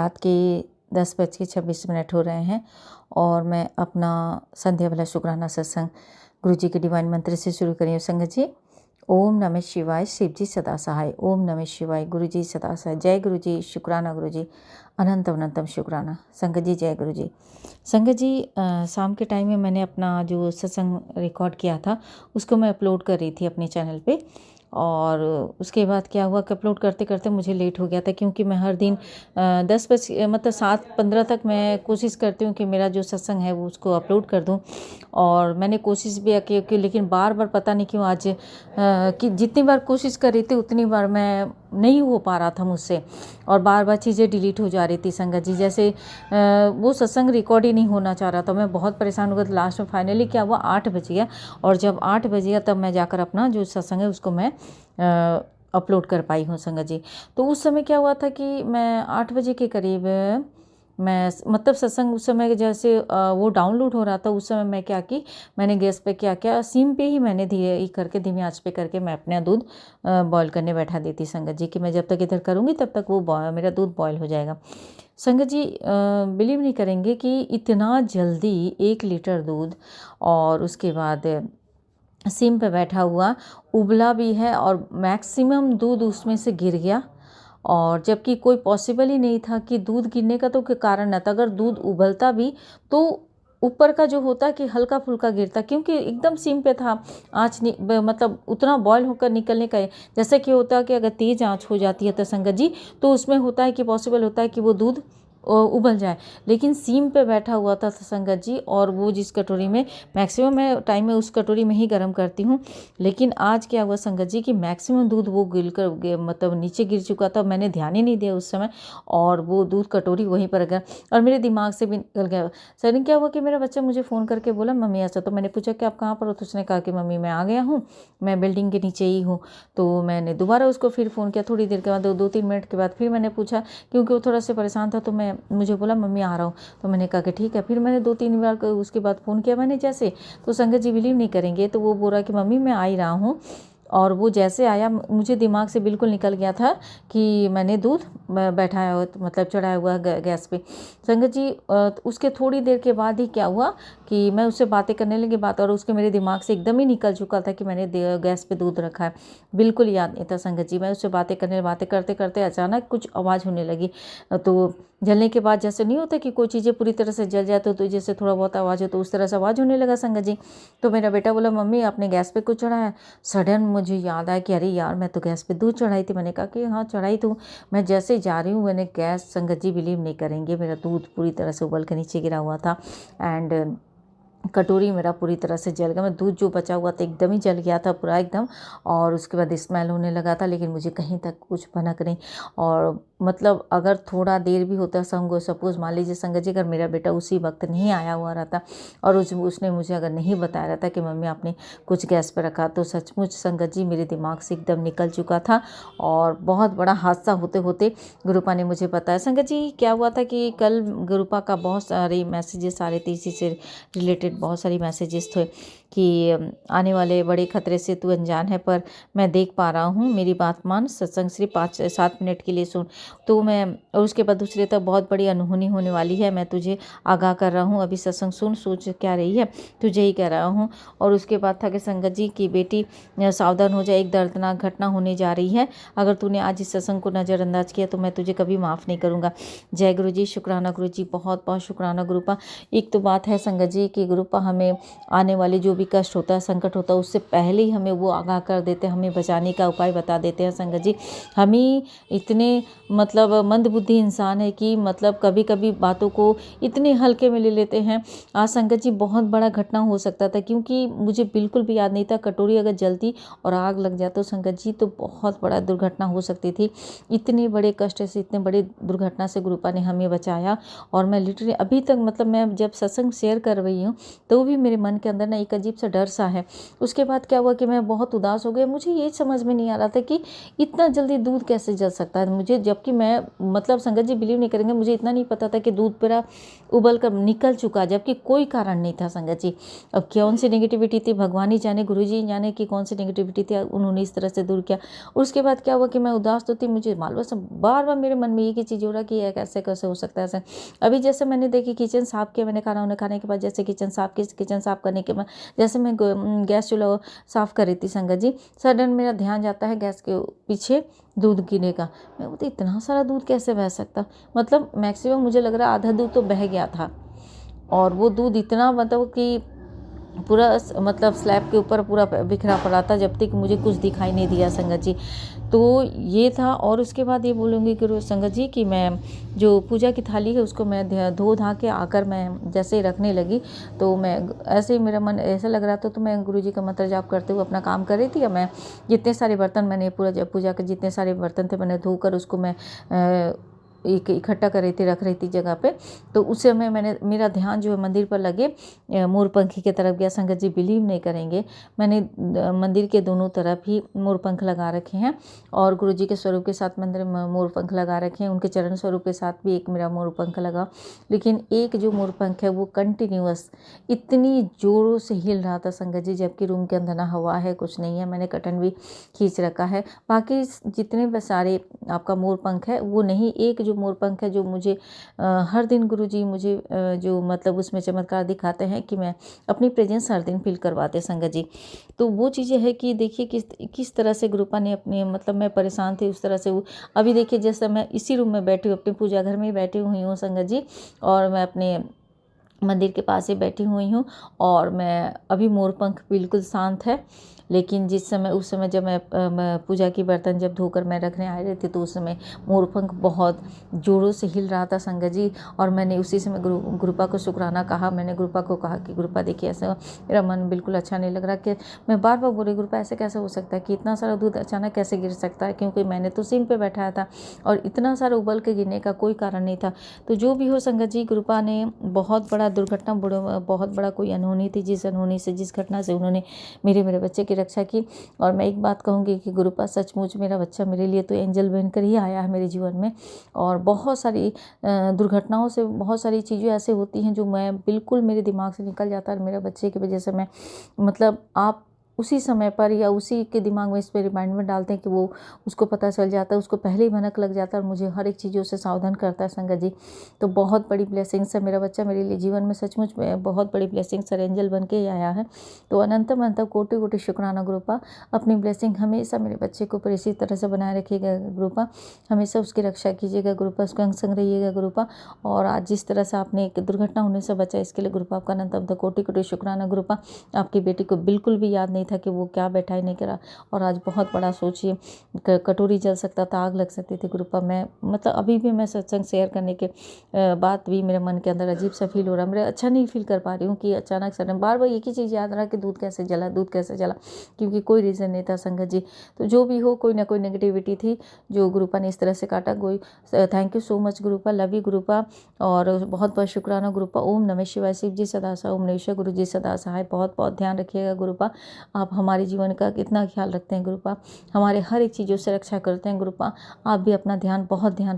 रात के 10:26 हो रहे हैं और मैं अपना संध्या वाला शुक्राना सत्संग गुरु जी के डिवाइन मंत्र से शुरू करी हूँ। संगत जी, ओम नमः शिवाय, शिव जी सदा सहाय। ओम नमः शिवाय, गुरु जी सदा सहाय। जय गुरु जी, शुक्राना गुरु जी, अनंत अनंतम शुक्राना। संगत जी जय गुरु जी। संगत जी, शाम के टाइम में मैंने अपना जो सत्संग रिकॉर्ड किया था उसको मैं अपलोड कर रही थी अपने चैनल पे, और उसके बाद क्या हुआ कि अपलोड करते करते मुझे लेट हो गया था, क्योंकि मैं हर दिन 7:15 तक मैं कोशिश करती हूँ कि मेरा जो सत्संग है वो उसको अपलोड कर दूँ। और मैंने कोशिश भी की, लेकिन बार बार पता नहीं क्यों आज कि जितनी बार कोशिश कर रही थी उतनी बार मैं नहीं हो पा रहा था मुझसे, और बार बार चीज़ें डिलीट हो जा रही थी। संगत जी, जैसे वो सत्संग रिकॉर्ड ही नहीं होना चाह रहा था। मैं बहुत परेशान हो गई। लास्ट में फाइनली क्या हुआ, 8 बज गया, और जब 8 बज गया तब मैं जाकर अपना जो सत्संग है उसको मैं अपलोड कर पाई हूँ। संगत जी, तो उस समय क्या हुआ था कि मैं 8 बजे के करीब मैं मतलब सत्संग उस समय जैसे वो डाउनलोड हो रहा था, उस समय मैं क्या की, मैंने गैस पे क्या सिम पे ही मैंने धीमी आंच पे करके मैं अपना दूध बॉईल करने बैठा देती। संगत जी, कि मैं जब तक इधर करूँगी तब तक वो मेरा दूध बॉईल हो जाएगा। संगत जी, बिलीव नहीं करेंगे कि इतना जल्दी 1 लीटर दूध, और उसके बाद सिम पे बैठा हुआ, उबला भी है और मैक्सिमम दूध उसमें से गिर गया। और जबकि कोई पॉसिबल ही नहीं था कि दूध गिरने का तो कोई कारण न था। अगर दूध उबलता भी तो ऊपर का जो होता कि हल्का फुल्का गिरता, क्योंकि एकदम सिम पे था। आँच मतलब उतना बॉयल होकर निकलने का, जैसे कि होता है कि अगर तेज़ आँच हो जाती है तो संगत जी, तो उसमें होता है कि पॉसिबल होता है कि वो दूध उबल जाए। लेकिन सिम पे बैठा हुआ था संगत जी, और वो जिस कटोरी में मैक्सिमम मैं टाइम में उस कटोरी में ही गर्म करती हूँ, लेकिन आज क्या हुआ संगत जी कि मैक्सिमम दूध वो मतलब नीचे गिर चुका था। मैंने ध्यान ही नहीं दिया उस समय, और वो दूध कटोरी वहीं पर गया और मेरे दिमाग से भी निकल गया। सडन क्या हुआ कि मेरा बच्चा मुझे फ़ोन करके बोला, मम्मी ऐसा। तो मैंने पूछा कि आप कहाँ पर हो? तो उसने कहा कि मम्मी मैं आ गया हूँ, मैं बिल्डिंग के नीचे ही हूँ। तो मैंने दोबारा उसको फिर फ़ोन किया, थोड़ी देर के बाद 2-3 मिनट के बाद फिर मैंने पूछा, क्योंकि वो थोड़ा सा परेशान था। तो मुझे बोला मम्मी आ रहा हूँ। तो मैंने कहा कि ठीक है। फिर मैंने 2-3 बार उसके बाद फ़ोन किया मैंने जैसे, तो संगत जी बिलीव नहीं करेंगे, तो वो बोल रहा कि मम्मी मैं आ ही रहा हूँ। और वो जैसे आया, मुझे दिमाग से बिल्कुल निकल गया था कि मैंने दूध बैठाया हुआ, मतलब चढ़ाया हुआ गैस पे। संगत जी, उसके थोड़ी देर के बाद ही क्या हुआ कि मैं उससे बातें करने लगी, और उसके मेरे दिमाग से एकदम ही निकल चुका था कि मैंने गैस पे दूध रखा है। बिल्कुल याद नहीं था संगत जी। मैं उससे बातें करते करते अचानक कुछ आवाज़ होने लगी। तो जलने के बाद जैसे नहीं होता कि कोई चीज़ें पूरी तरह से जल जाए तो जैसे थोड़ा बहुत आवाज़ हो, तो उस तरह से आवाज़ होने लगा संगत जी। तो मेरा बेटा बोला मम्मी आपने गैस पे कुछ चढ़ाया? सडन मुझे याद आया कि अरे यार, मैं तो गैस पे दूध चढ़ाई थी। मैंने कहा कि हाँ चढ़ाई तो। मैं जैसे जा रही हूँ, मैंने गैस, संगत जी बिलीव नहीं करेंगे, मेरा दूध पूरी तरह से उबल के नीचे गिरा हुआ था, एंड कटोरी मेरा पूरी तरह से जल गया। मैं दूध जो बचा हुआ था एकदम ही जल गया था पूरा एकदम, और उसके बाद स्मेल होने लगा था, लेकिन मुझे कहीं तक कुछ भनक नहीं। और मतलब अगर थोड़ा देर भी होता सपोज़ मान लीजिए संगत जी, अगर मेरा बेटा उसी वक्त नहीं आया हुआ रहता और उसने मुझे अगर नहीं बताया रहता कि मम्मी आपने कुछ गैस पर रखा, तो सचमुच संगत जी मेरे दिमाग से एकदम निकल चुका था, और बहुत बड़ा हादसा होते होते गुरुपा ने मुझे बताया। संगत जी क्या हुआ था कि कल गुरुपा का बहुत सारे मैसेजेस आ रहे थे, इसी से रिलेटेड बहुत सारी मैसेजेस थे कि आने वाले बड़े खतरे से तू अनजान है, पर मैं देख पा रहा हूँ, मेरी बात मान, सत्संग सिर्फ 5-7 मिनट के लिए सुन। तो मैं, और उसके बाद दूसरे तक बहुत बड़ी अनहोनी होने वाली है, मैं तुझे आगाह कर रहा हूँ, अभी सत्संग सुन, सोच क्या रही है, तुझे ही कह रहा हूँ। और उसके बाद था कि संगत जी की बेटी सावधान हो जाए, एक दर्दनाक घटना होने जा रही है, अगर तूने आज इस सत्संग को नज़रअंदाज किया तो मैं तुझे कभी माफ़ नहीं करूँगा। जय गुरु जी, शुक्राना गुरु जी, बहुत बहुत शुक्राना गुरुपा। एक तो बात है संगत जी कि गुरुपा हमें आने वाले जो भी कष्ट होता है, संकट होता है, उससे पहले ही हमें वो आगाह कर देते हैं, हमें बचाने का उपाय बता देते हैं। संगत जी, हम ही इतने मतलब मंदबुद्धि इंसान है कि मतलब कभी कभी बातों को इतने हल्के में ले लेते हैं। आज संगत जी बहुत बड़ा घटना हो सकता था, क्योंकि मुझे बिल्कुल भी याद नहीं था, कटोरी अगर जलती और आग लग जाए तो संगत जी तो बहुत बड़ा दुर्घटना हो सकती थी। इतने बड़े कष्ट से, इतने बड़े दुर्घटना से गुरुपा ने हमें बचाया। और मैं लिटरली अभी तक, मतलब मैं जब सत्संग शेयर कर रही हूँ तो भी मेरे मन के अंदर ना एक अजीब सा डर सा है। उसके बाद क्या हुआ कि मैं बहुत उदास हो गई। मुझे ये समझ में नहीं आ रहा था कि इतना जल्दी दूध कैसे जल सकता है मुझे, जबकि मैं, मतलब संगत जी बिलीव नहीं करेंगे, मुझे इतना नहीं पता था कि दूध पूरा उबल कर निकल चुका, जबकि कोई कारण नहीं था संगत जी। अब कौन सी नेगेटिविटी थी भगवान ही जाने, गुरु जी जाने कि कौन सी नेगेटिविटी थी, उन्होंने इस तरह से दूर किया। और उसके बाद क्या हुआ कि मैं उदास तो थी, मुझे मालूम सब बार बार मेरे मन में एक ही चीज़ हो रहा कि यह कैसे कैसे हो सकता है ऐसे। अभी जैसे मैंने देखी किचन साफ किया, मैंने खाना खाने के बाद जैसे किचन साफ करने के बाद जैसे मैं गैस चूल्हा साफ कर रही थी संगत जी, सडन मेरा ध्यान जाता है गैस के पीछे दूध गिरने का। मैं बोलती इतना सारा दूध कैसे बह सकता, मतलब मैक्सिमम मुझे लग रहा है आधा दूध तो बह गया था। और वो दूध इतना मतलब कि पूरा मतलब स्लैब के ऊपर पूरा बिखरा पड़ा था, जब तक मुझे कुछ दिखाई नहीं दिया संगत जी। तो ये था। और उसके बाद ये बोलूँगी कि संगत जी कि मैं जो पूजा की थाली है उसको मैं धो धा के आकर मैं जैसे ही रखने लगी, तो मैं ऐसे ही मेरा मन ऐसा लग रहा था, तो मैं गुरु जी का मंत्र जाप करते हुए अपना काम कर रही थी। मैं जितने सारे बर्तन मैंने पूजा के जितने सारे बर्तन थे मैंने धोकर उसको मैं एक इकट्ठा कर रही थी, रख रही थी जगह पे। तो उस समय मेरा ध्यान जो है मंदिर पर लगे मोरपंखी की तरफ गया। संगत जी बिलीव नहीं करेंगे, मैंने मंदिर के दोनों तरफ ही मोरपंख लगा रखे हैं, और गुरु जी के स्वरूप के साथ मंदिर में मोरपंख लगा रखे हैं, उनके चरण स्वरूप के साथ भी एक मेरा मोरपंख लगा। लेकिन एक जो मोरपंख है वो कंटिन्यूअस इतनी जोरों से हिल रहा था संगत जी, जबकि रूम के अंदर ना हवा है कुछ नहीं है, मैंने कर्टन भी खींच रखा है। बाकी जितने भी सारे आपका मोरपंख है वो नहीं, एक जो मोरपंख है जो मुझे हर दिन गुरुजी मुझे जो मतलब उसमें चमत्कार दिखाते हैं कि मैं अपनी प्रेजेंस हर दिन फील करवाते संगत जी। तो वो चीज़ें है कि देखिए किस तरह से गुरुपा ने अपने मतलब मैं परेशान थी उस तरह से वो अभी देखिए जैसे मैं इसी रूम में बैठी हूँ, अपने पूजा घर में ही बैठी हुई हूँ संगत जी, और मैं अपने मंदिर के पास ही बैठी हुई हूँ, और मैं अभी मोरपंख बिल्कुल शांत है। लेकिन जिस समय उस समय जब मैं पूजा की बर्तन जब धोकर मैं रखने आ रही थी, तो उस समय मोरपंख बहुत ज़ोरों से हिल रहा था संगत जी। और मैंने उसी समय गुरुपा को शुक्राना कहा, मैंने गुरुपा को कहा कि गुरुपा देखिए ऐसा मेरा मन बिल्कुल अच्छा नहीं लग रहा, कि मैं बार बार बोली गुरुपा ऐसे कैसे हो सकता है कि इतना सारा दूध अचानक कैसे गिर सकता है, क्योंकि मैंने तो सिंक पे बैठाया था और इतना सारा उबल के गिरने का कोई कारण नहीं था। तो जो भी हो संगत जी, गुरुपा ने बहुत बड़ा दुर्घटना, बहुत बड़ा कोई अनहोनी थी, जिस अनहोनी से जिस घटना से उन्होंने मेरे बच्चे की रक्षा की। और मैं एक बात कहूँगी कि गुरुपा सचमुच मेरा बच्चा मेरे लिए तो एंजल बनकर ही आया है मेरे जीवन में। और बहुत सारी दुर्घटनाओं से बहुत सारी चीज़ें ऐसे होती हैं जो मैं बिल्कुल मेरे दिमाग से निकल जाता है, मेरे बच्चे की वजह से मैं मतलब आप उसी समय पर या उसी के दिमाग में इस पर रिमाइंडर डालते हैं कि वो उसको पता चल जाता है, उसको पहले ही भनक लग जाता है और मुझे हर एक चीज़ों से सावधान करता है संगत जी। तो बहुत बड़ी ब्लेसिंग्स है, मेरा बच्चा मेरे लिए जीवन में सचमुच में बहुत बड़ी ब्लेसिंग्स है, एंजल बन के ही आया है। तो अनंतम अनंत कोटि कोटि शुक्राना गुरुपा, अपनी ब्लेसिंग हमेशा मेरे बच्चे के ऊपर इसी तरह से बनाए रखिएगा गुरुपा, हमेशा उसकी रक्षा कीजिएगा गुरुपा, उसके अंग संग रहिएगा गुरुपा। और आज जिस तरह से आपने एक दुर्घटना होने से बचा, इसके लिए गुरुपा आपका अनंतम कोटि कोटि शुक्राना गुरुपा। आपकी बेटी को बिल्कुल भी याद नहीं था कि वो क्या बैठा ही नहीं करा, और आज बहुत बड़ा सोचिए कटोरी जल सकता था, आग लग सकती थी गुरुपा। मैं मतलब अभी भी मैं सत्संग शेयर करने के बाद भी मेरे मन के अंदर अजीब सा फील हो रहा है, मेरा अच्छा नहीं फील कर पा रही हूँ कि अचानक सडन बार बार एक ही चीज़ याद रहा कि दूध कैसे जला, क्योंकि कोई रीज़न नहीं था संगत जी। तो जो भी हो, कोई ना कोई नेगेटिविटी थी जो गुरुपा ने इस तरह से काटा। कोई थैंक यू सो मच गुरुपा, लव यू गुरुपा, और बहुत बहुत शुक्राना गुरुपा। ओम नमः शिवाय, शिव जी सदा सहाय, ओम नमः गुरु जी सदा सहाय। बहुत बहुत ध्यान रखिएगा गुरुपा, आप हमारे जीवन का कितना ख्याल रखते हैं गुरुपा, हमारे हर एक चीज़ों से रक्षा करते हैं गुरुपा। आप भी अपना ध्यान बहुत ध्यान